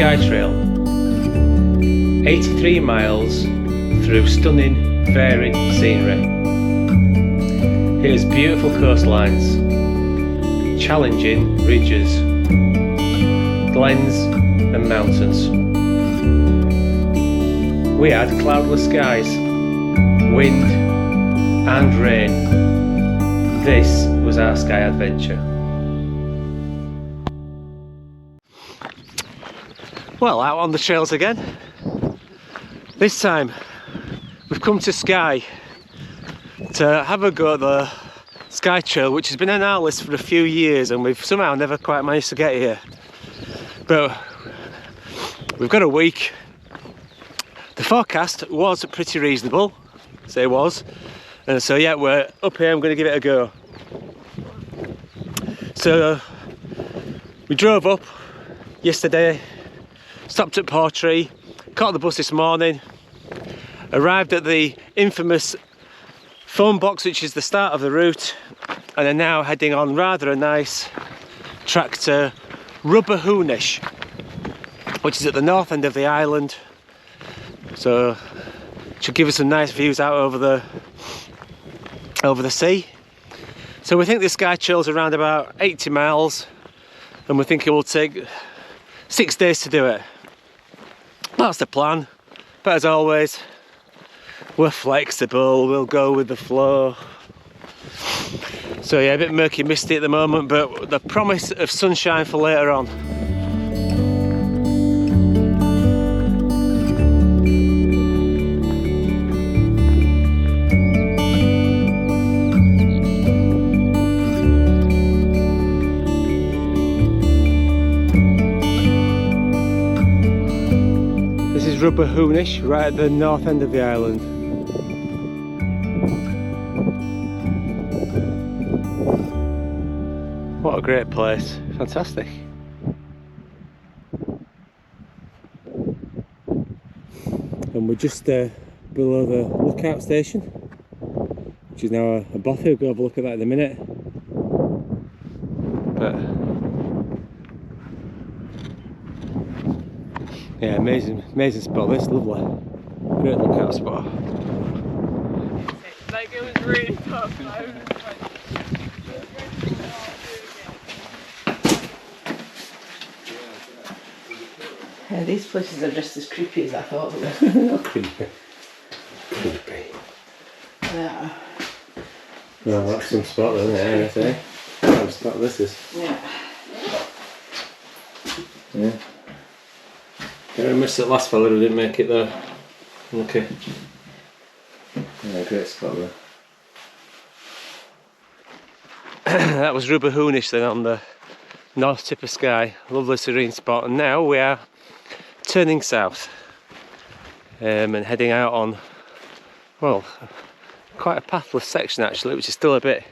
Skye Trail, 83 miles through stunning, varied scenery. Here's beautiful coastlines, challenging ridges, glens and mountains. We had cloudless skies, wind and rain. This was our Skye adventure. Well, out on the trails again. This time we've come to Skye to have a go at the Skye Trail, which has been on our list for a few years and we've somehow never quite managed to get here. But we've got a week. The forecast was pretty reasonable, so it was. And so yeah, we're up here, I'm going to give it a go. So we drove up yesterday, stopped at Portree, caught the bus this morning, arrived at the infamous phone box, which is the start of the route, and are now heading on rather a nice track to Rubha Hunish, which is at the north end of the island. So should give us some nice views out over the sea. So we think this Skye Trail's around about 80 miles and we think it will take 6 days to do it. That's the plan, but as always we're flexible, we'll go with the flow. So yeah, a bit murky, misty at the moment, but the promise of sunshine for later on. This is Rubha Hunish, right at the north end of the island. What a great place, fantastic. And we're just below the lookout station, which is now a bothy. We'll go have a look at that in a minute. But yeah, amazing spot. This lovely, great lookout spot. Like it was really tough. Yeah, these places are just as creepy as I thought they were. Not creepy. Creepy. Yeah. Well, that's some spot though, isn't it? I say. What spot this is. Yeah. Yeah. I missed that last fella who didn't make it though. Okay. Yeah, great spot there. That was Rubha Hunish then on the north tip of Skye. Lovely serene spot, and now we are turning south and heading out on, well, quite a pathless section actually, which is still a bit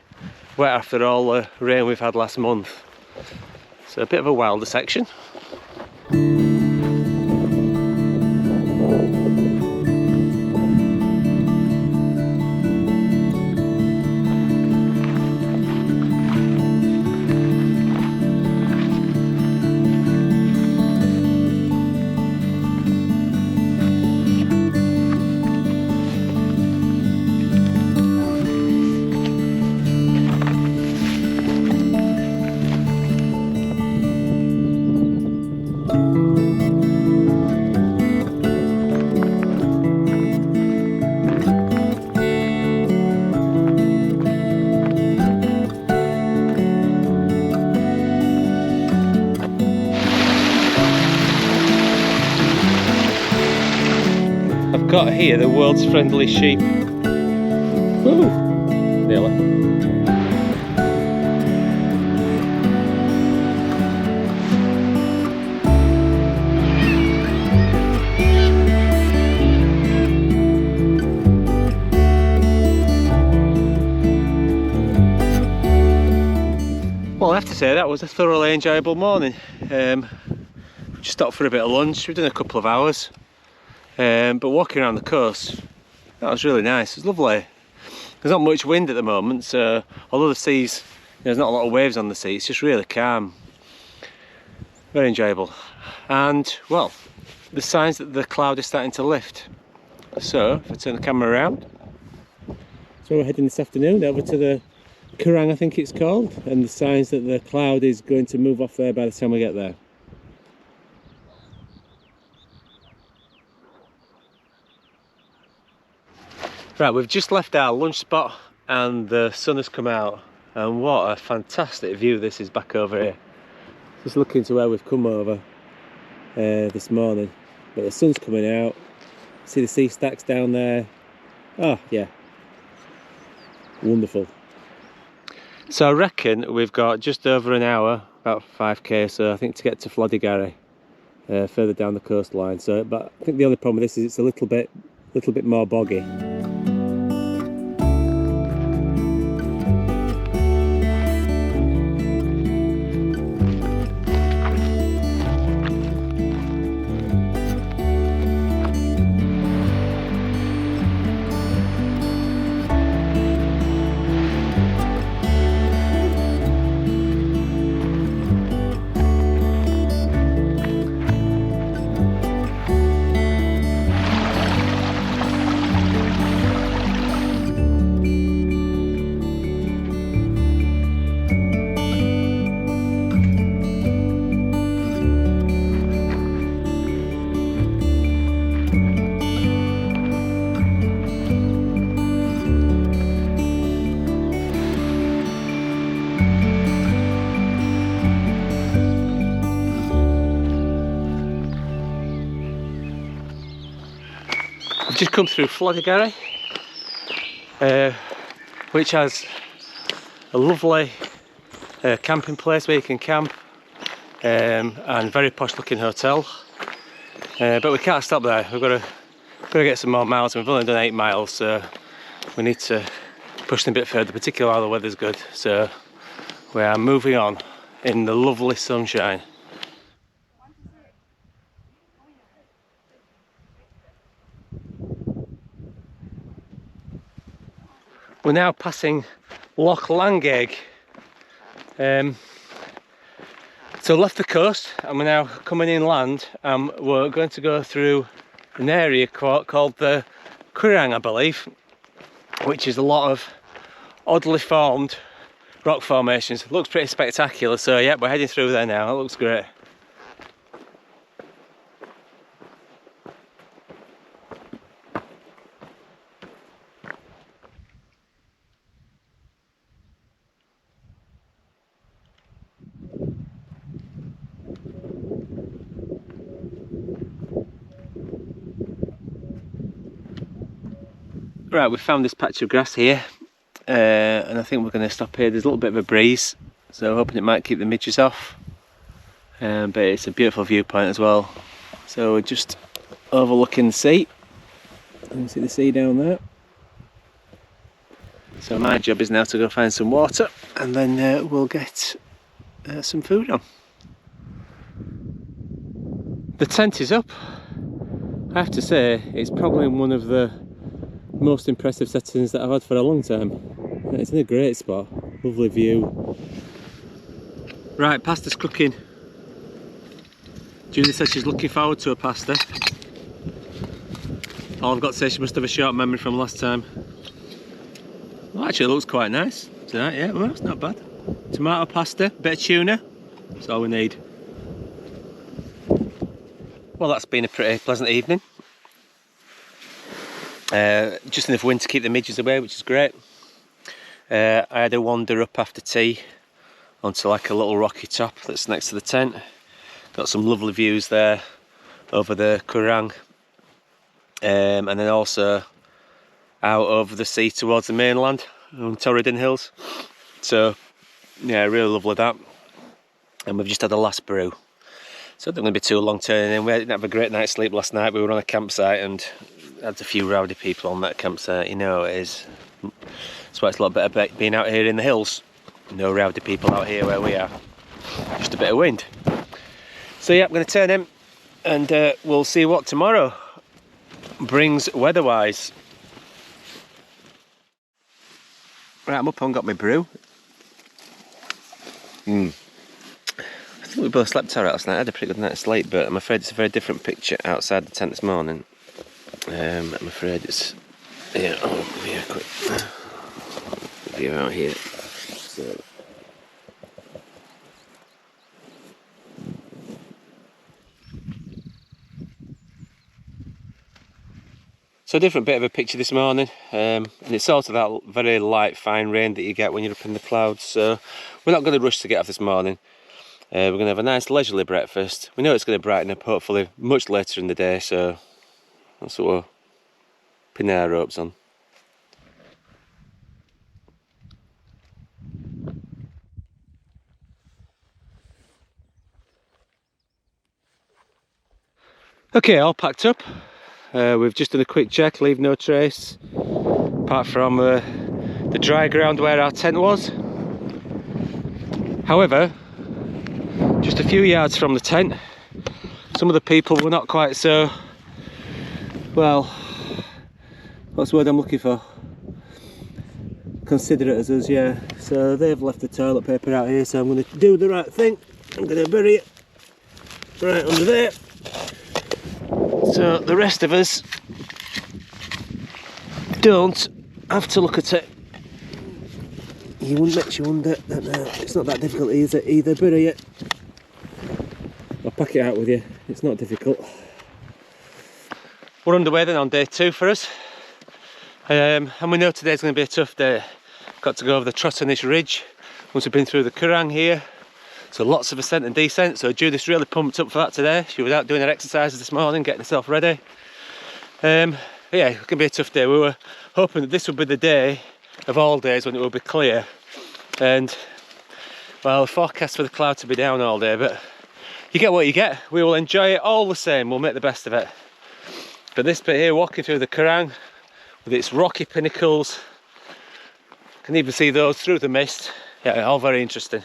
wet after all the rain we've had last month. So a bit of a wilder section. Got here the world's friendly sheep. Woo! Nearly. Well, I have to say that was a thoroughly enjoyable morning. Just stopped for a bit of lunch. We've done a couple of hours. But walking around the coast, that was really nice. It was lovely. There's not much wind at the moment, so although the sea's, there's not a lot of waves on the sea, it's just really calm. Very enjoyable. And well, the signs that the cloud is starting to lift. So if I turn the camera around, so we're heading this afternoon over to the Quirang, I think it's called, and the signs that the cloud is going to move off there by the time we get there. Right, we've just left our lunch spot and the sun has come out, and what a fantastic view this is back over here. Just looking to where we've come over this morning, but the sun's coming out. See the sea stacks down there. Oh yeah, wonderful. So I reckon we've got just over an hour, about 5k, so I think, to get to Floddigary, further down the coastline. So, but I think the only problem with this is it's a little bit more boggy. Just come through Floddigary, which has a lovely camping place where you can camp, and very posh looking hotel, but we can't stop there. We've got to get some more miles, and we've only done 8 miles, so we need to push them a bit further, particularly while the weather's good. So we are moving on in the lovely sunshine. We're now passing Loch Langeg. So left the coast and we're now coming inland, and we're going to go through an area called the Quiraing, I believe, which is a lot of oddly formed rock formations. It looks pretty spectacular, so yeah, we're heading through there now. It looks great. Right, we found this patch of grass here, and I think we're going to stop here. There's a little bit of a breeze, so hoping it might keep the midges off, but it's a beautiful viewpoint as well. So we're just overlooking the sea. You can see the sea down there. So my job is now to go find some water, and then we'll get some food on. The tent is up. I have to say, it's probably one of the most impressive settings that I've had for a long time. It's in a great spot, lovely view. Right, pasta's cooking. Julie says she's looking forward to a pasta. All I've got to say, she must have a short memory from last time. Well, actually it looks quite nice tonight, yeah, well, it's not bad. Tomato pasta, bit of tuna, that's all we need. Well, that's been a pretty pleasant evening. Just enough wind to keep the midges away, which is great. I had a wander up after tea onto like a little rocky top that's next to the tent. Got some lovely views there over the Quirang, and then also out over the sea towards the mainland on Torridon Hills. So yeah, really lovely that. And we've just had the last brew, so they're going to be too long turning in. We didn't have a great night's sleep last night. We were on a campsite and had a few rowdy people on that campsite. You know it is. That's why it's a lot better being out here in the hills. No rowdy people out here where we are. Just a bit of wind. So yeah, I'm going to turn in, and we'll see what tomorrow brings weather-wise. Right, I'm up and got my brew. think we both slept alright last night. I had a pretty good night's sleep, but I'm afraid it's a very different picture outside the tent this morning. I'm afraid it's... Yeah, quick view out here. So a different bit of a picture this morning, and it's sort of that very light fine rain that you get when you're up in the clouds, so we're not going to rush to get off this morning. We're going to have a nice leisurely breakfast. We know it's going to brighten up hopefully much later in the day, so that's what we're pinning our ropes on. Okay, all packed up. We've just done a quick check, leave no trace, apart from the dry ground where our tent was. However, just a few yards from the tent, some of the people were not quite so, well, what's the word I'm looking for? Considerate as us, yeah. So they've left the toilet paper out here, so I'm going to do the right thing. I'm going to bury it right under there. So the rest of us don't have to look at it. Makes you wonder that it's not that difficult either. Bury it. I'll pack it out with you. It's not difficult. We're underway then on day 2 for us. And we know today's going to be a tough day. Got to go over the Trotternish ridge once we've been through the Quirang here. So lots of ascent and descent, so Judith's really pumped up for that today. She was out doing her exercises this morning, getting herself ready. Yeah, it's going to be a tough day. We were hoping that this would be the day of all days when it will be clear. And, well, the forecast for the cloud to be down all day, but you get what you get. We will enjoy it all the same, we'll make the best of it. But this bit here, walking through the Quirang, with its rocky pinnacles, can even see those through the mist. Yeah, all very interesting.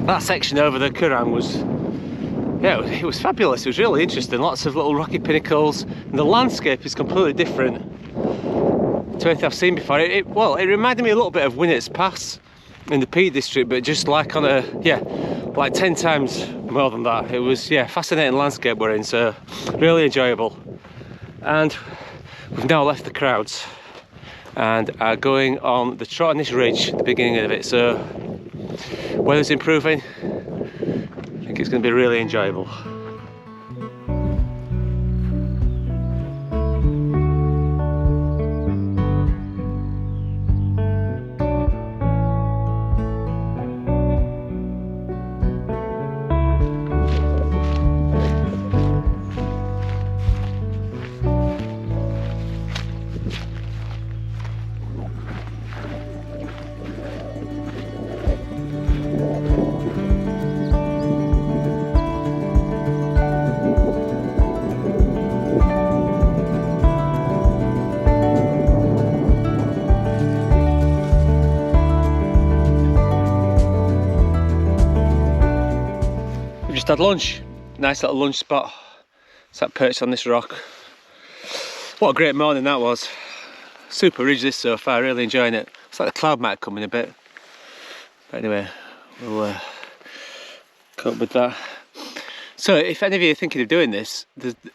That section over the Quirang was, yeah, it was fabulous. It was really interesting. Lots of little rocky pinnacles, and the landscape is completely different to anything I've seen before. Well, it reminded me a little bit of Winnett's Pass in the Peak District, but just like on a, yeah, like 10 times more than that. It was, yeah, fascinating landscape we're in, so really enjoyable. And we've now left the crowds and are going on the Trotternish Ridge at the beginning of it, so weather's improving. I think it's going to be really enjoyable. Had lunch, nice little lunch spot. Sat perched on this rock. What a great morning that was. Super ridge this so far, really enjoying it. It's like the cloud might come in a bit, but anyway, we'll cope with that. So if any of you are thinking of doing this,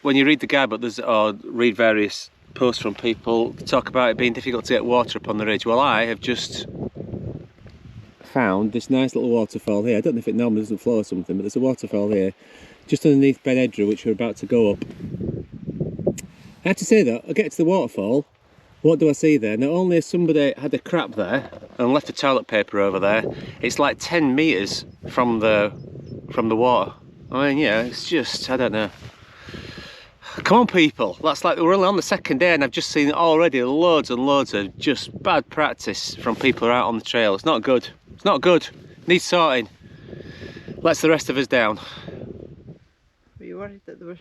when you read the guidebook or read various posts from people talk about it being difficult to get water up on the ridge, well, I have just found this nice little waterfall here. I don't know if it normally doesn't flow or something, but there's a waterfall here just underneath Ben Edra, which we're about to go up. I have to say though, I get to the waterfall, what do I see there? Not only has somebody had a crap there and left the toilet paper over there, it's like 10 metres from the water. I mean, yeah, it's just, I don't know. Come on people, that's like we're only on the second day and I've just seen already loads and loads of just bad practice from people out on the trail. It's not good. It's not good. Needs sorting. Lets the rest of us down. Were you worried that there were...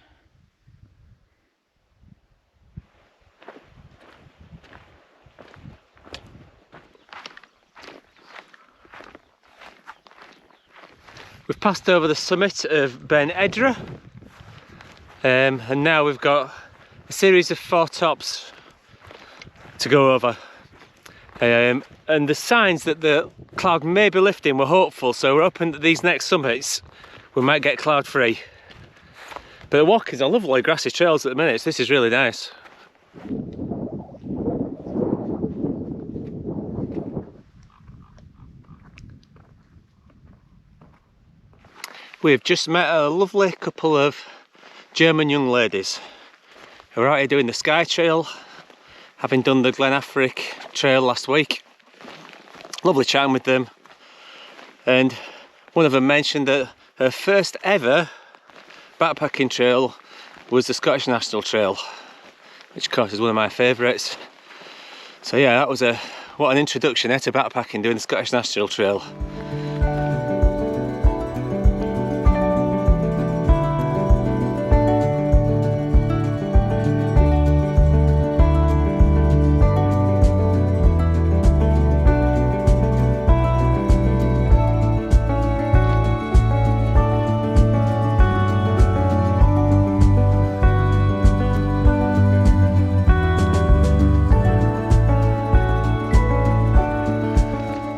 We've passed over the summit of Ben Edra, and now we've got a series of 4 tops to go over. And the signs that the cloud may be lifting were hopeful, so we're hoping that these next summits we might get cloud free. But the walk is on lovely grassy trails at the minute, so this is really nice. We've just met a lovely couple of German young ladies who are out here doing the Skye Trail, having done the Glen Affric Trail last week. Lovely chatting with them, and one of them mentioned that her first ever backpacking trail was the Scottish National Trail, which of course is one of my favourites. So yeah, that was what an introduction to backpacking, doing the Scottish National Trail.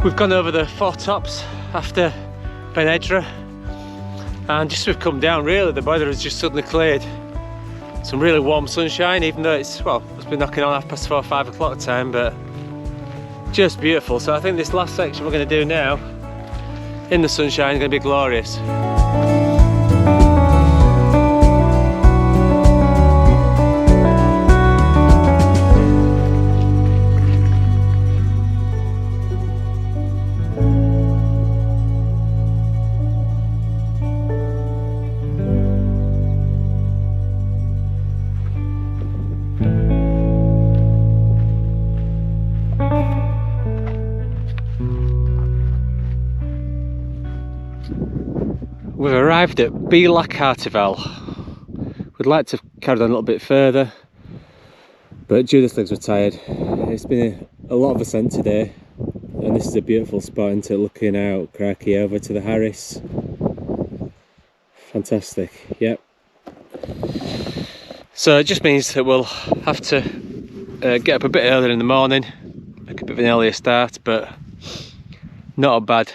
We've gone over the 4 tops after Ben Edra, and just we've come down, really the weather has just suddenly cleared. Some really warm sunshine, even though it's been knocking on 4:30, 5 o'clock time, but just beautiful. So I think this last section we're going to do now in the sunshine is going to be glorious. We've arrived at Bealach, Hartaval. We'd like to have carried on a little bit further, but Judith's legs were tired. It's been a lot of ascent today, and this is a beautiful spot into looking out, crikey, over to the Harris. Fantastic, yep. So it just means that we'll have to get up a bit earlier in the morning, make a bit of an earlier start, but not a bad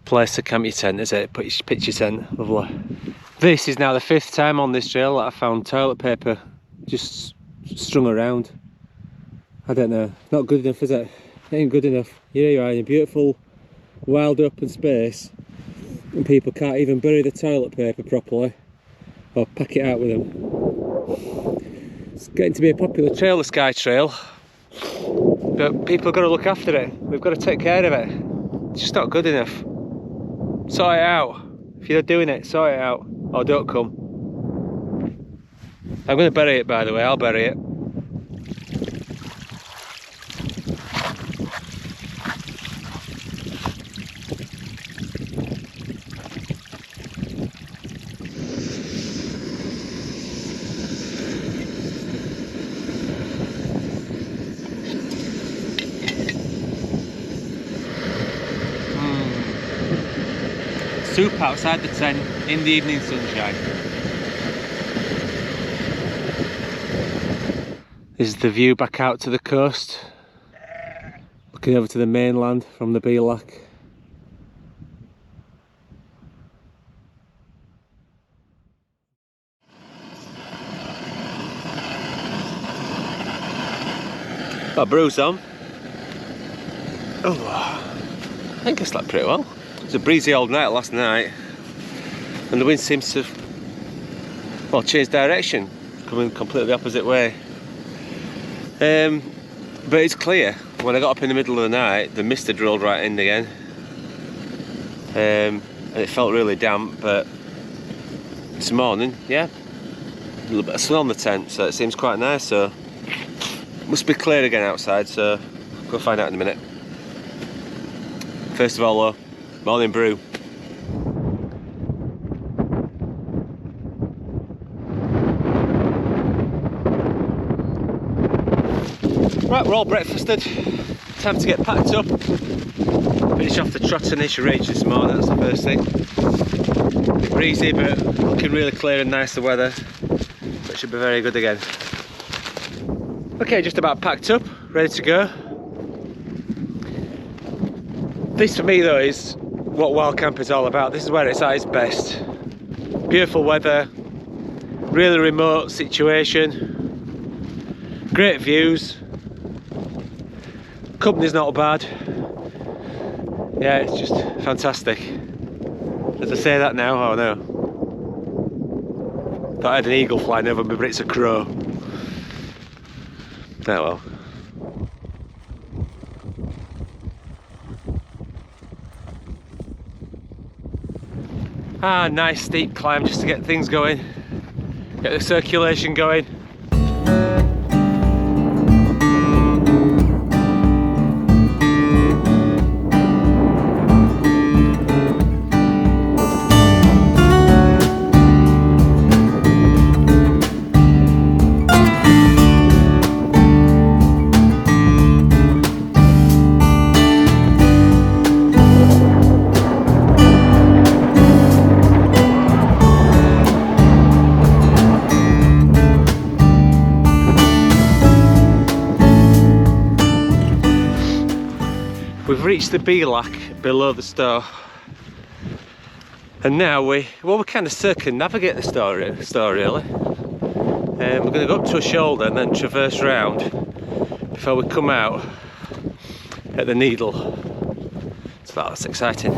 place to camp your tent, is it? Pitch your tent, lovely. This is now the 5th time on this trail that I found toilet paper just strung around. I don't know, not good enough, is it? It ain't good enough. Here you are in a beautiful wild open space and people can't even bury the toilet paper properly or pack it out with them. It's getting to be a popular trail, the Skye Trail, but people have got to look after it. We've got to take care of it. It's just not good enough. Sort it out. If you're doing it, sort it out, or don't come. I'm going to bury it, by the way. I'll bury it. Soup outside the tent in the evening sunshine. This is the view back out to the coast, looking over to the mainland from the Bealach. Got a bruise on. Oh, I think I slept pretty well. It was a breezy old night last night, and the wind seems to have, well, changed direction, coming completely the opposite way. But it's clear. When I got up in the middle of the night, the mist had rolled right in again, and it felt really damp. But this morning, yeah, little bit of sun on the tent, so it seems quite nice. So must be clear again outside, so go find out in a minute. First of all though, morning brew. Right, we're all breakfasted. Time to get packed up. Finish off the Trotternish range this morning, that's the first thing. A bit breezy, but looking really clear and nice, the weather. So it should be very good again. Okay, just about packed up, ready to go. This for me though is what wildcamp is all about. This is where it's at its best. Beautiful weather, really remote situation, great views. Company's not bad. Yeah, it's just fantastic. As I say that now, oh no. Thought I had an eagle flying over me, but it's a crow. Oh well. Ah, nice steep climb just to get things going. Get the circulation going. We've reached the Bealach below the Storr, and now we kind of circumnavigate the Storr really. We're going to go up to a shoulder and then traverse round before we come out at the Needle. So that's exciting.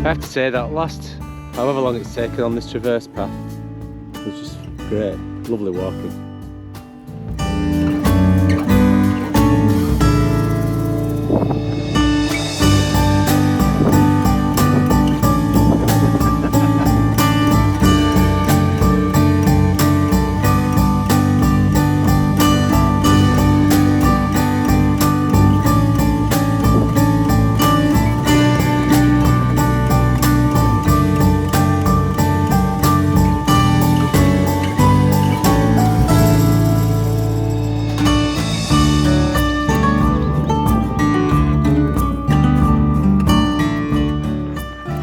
I have to say that last, however long it's taken on this traverse path, was just great, lovely walking.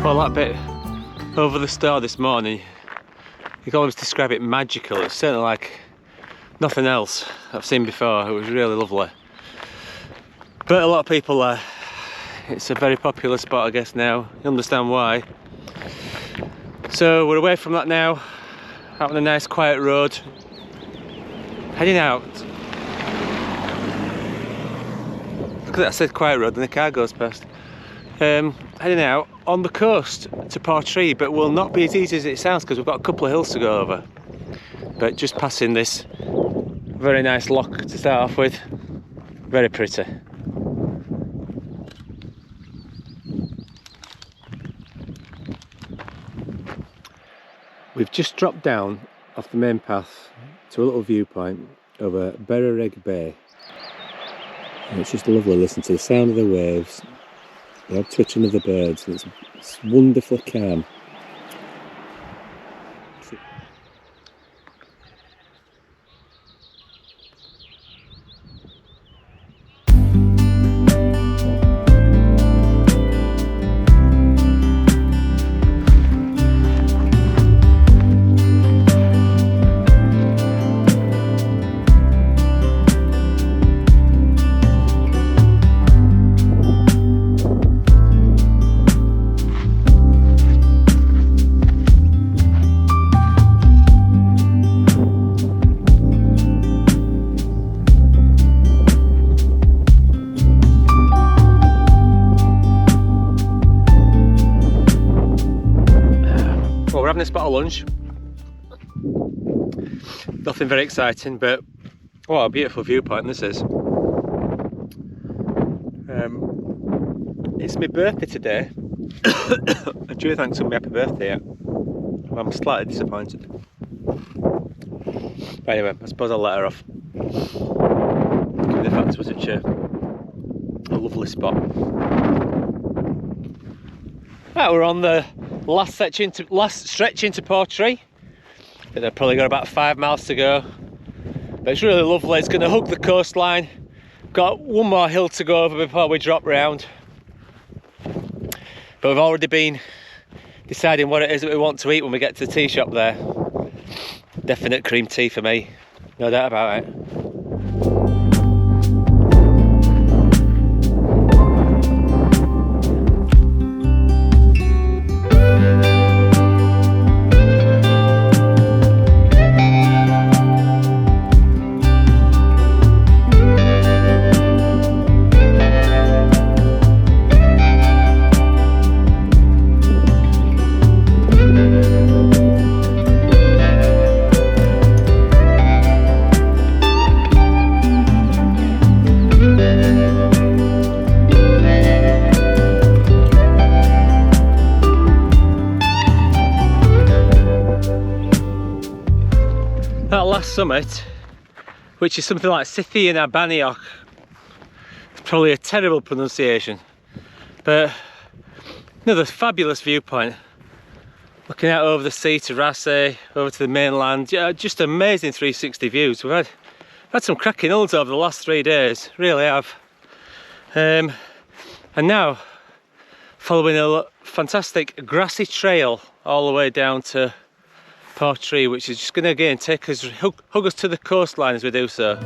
Well, that bit over the Storr this morning, you can almost describe it magical. It's certainly like nothing else I've seen before. It was really lovely. But a lot of people there. It's a very popular spot, I guess now. You understand why. So we're away from that now, out on a nice quiet road, heading out. Look at that, I said quiet road and the car goes past. Heading out on the coast to Portree, but will not be as easy as it sounds because we've got a couple of hills to go over. But just passing this very nice loch to start off with, very pretty. We've just dropped down off the main path to a little viewpoint over Bealach Bay. And it's just lovely to listen to the sound of the waves, the odd twitching of the birds, and it's wonderfully calm. having a spot of lunch. Nothing very exciting, but what a beautiful viewpoint this is. It's my birthday today. And Drew thanks for my happy birthday yet. Well, I'm slightly disappointed. But anyway, I suppose I'll let her off. Given the fact it was such a lovely spot. Right, we're on the last stretch into Portree. They've probably got about 5 miles to go. But it's really lovely. It's going to hug the coastline. Got one more hill to go over before we drop round. But we've already been deciding what it is that we want to eat when we get to the tea shop there. Definite cream tea for me, no doubt about it. That last summit, which is something like Scythian Abaniok, it's probably a terrible pronunciation, but another fabulous viewpoint. Looking out over the sea to Raasay, over to the mainland, yeah, just amazing 360 views. We've had some cracking hills over the last 3 days, really have. And now, following a fantastic grassy trail all the way down to Portree, which is just going to again take us, hug us to the coastline as we do so.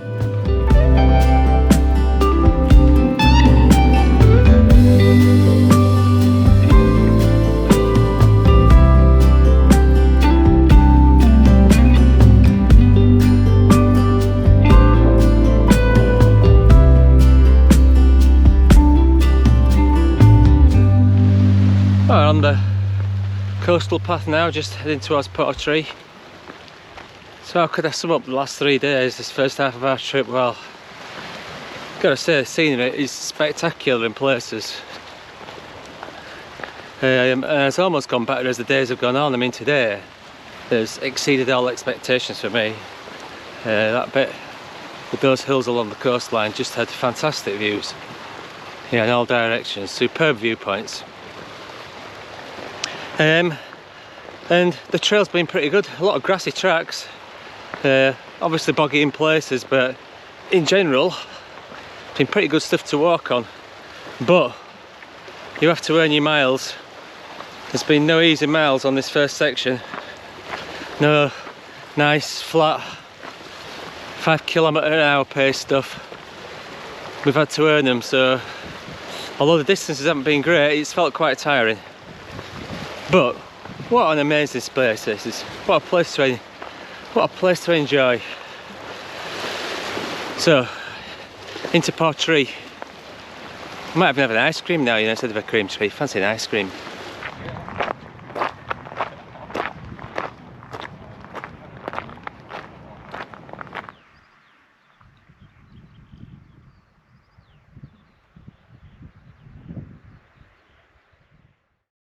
We're on the coastal path now, just heading towards Portree. So how could I sum up the last 3 days, this first half of our trip? Well, gotta say the scenery is spectacular in places. It's almost gone better as the days have gone on. I mean, today has exceeded all expectations for me. That bit with those hills along the coastline just had fantastic views, yeah, in all directions, superb viewpoints. And the trail's been pretty good, a lot of grassy tracks, obviously boggy in places, but in general, been pretty good stuff to walk on. But you have to earn your miles. There's been no easy miles on this first section. No nice, flat, 5 km/h pace stuff. We've had to earn them, so although the distances haven't been great, it's felt quite tiring. But what an amazing place this is. What a place to enjoy. So, into Portree. I might even have an ice cream now, you know, instead of a cream tree. Fancy an ice cream.